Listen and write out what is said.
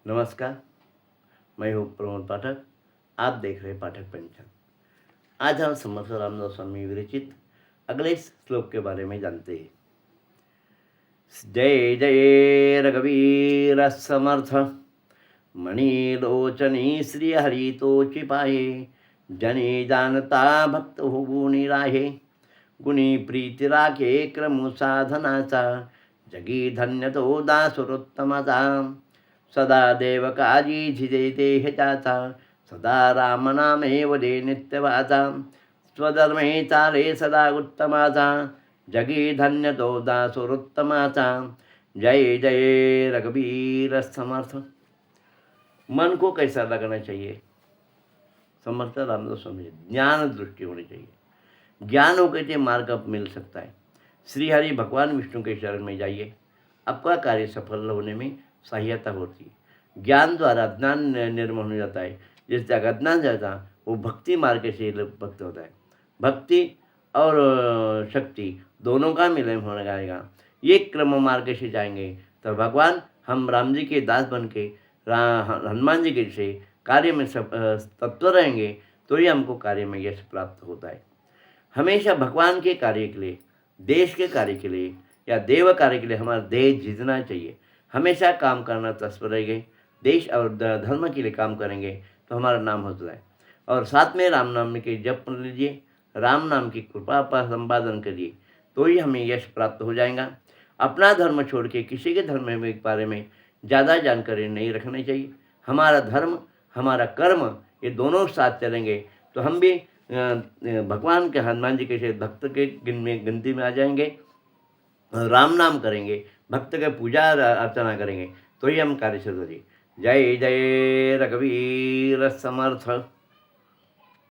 नमस्कार, मैं हूँ प्रमोद पाठक। आप देख रहे हैं पाठक पंचांग। आज हम समर्थ रामदास स्वामी विरचित अगले श्लोक के बारे में जानते हैं। जय जय रघुवीर समर्थ, मणिलोचनी श्री हरि तोचि पाहे। जने जानता भक्त हो गुणी राहे, गुणी प्रीती राखे क्रम साधनाचा। जगी धन्य तो दासोत्तमाचा, सदा देव काजी झिजे देह जाता। सदा राम नामे वदे नित्यवाचा, स्वधर्मे चाले सदा उत्तमाचा। जगी धन्य तो दासोत्तमाचा, जय जय रघुवीर समर्थ। मन को कैसा लगना चाहिए? समर्थ रामदास स्वामी ज्ञान दृष्टि होनी चाहिए। ज्ञान होकर के मार्ग अब मिल सकता है। श्री हरि भगवान विष्णु के शरण में जाइए, आपका कार्य सफल होने में सहायता होती है। ज्ञान द्वारा अज्ञान निर्मूल हो जाता है। जिस जगह अज्ञान जाता वो भक्ति मार्ग से भक्त होता है। भक्ति और शक्ति दोनों का मिलन होने जाएगा। ये क्रम मार्ग से जाएंगे तो भगवान हम राम जी के दास बन के हनुमान जी के से कार्य में सब तत्पर रहेंगे तो ही हमको कार्य में यश प्राप्त होता है। हमेशा भगवान के कार्य के लिए, देश के कार्य के लिए या देव कार्य के लिए हमारा देश जीतना चाहिए। हमेशा काम करना तत्पर रहेंगे, देश और धर्म के लिए काम करेंगे तो हमारा नाम होता है। और साथ में राम नाम के जप लीजिए, राम नाम की कृपा पर संपादन करिए तो ही हमें यश प्राप्त हो जाएगा। अपना धर्म छोड़ के किसी के धर्म के बारे में ज़्यादा जानकारी नहीं रखनी चाहिए। हमारा धर्म, हमारा कर्म ये दोनों साथ चलेंगे तो हम भी भगवान के हनुमान जी के भक्त के गिनती में आ जाएंगे। राम नाम करेंगे, भक्त के पूजा अर्चना करेंगे तो ही हम कार्य शुरू करेंगे। जय जय रघुवीर समर्थ।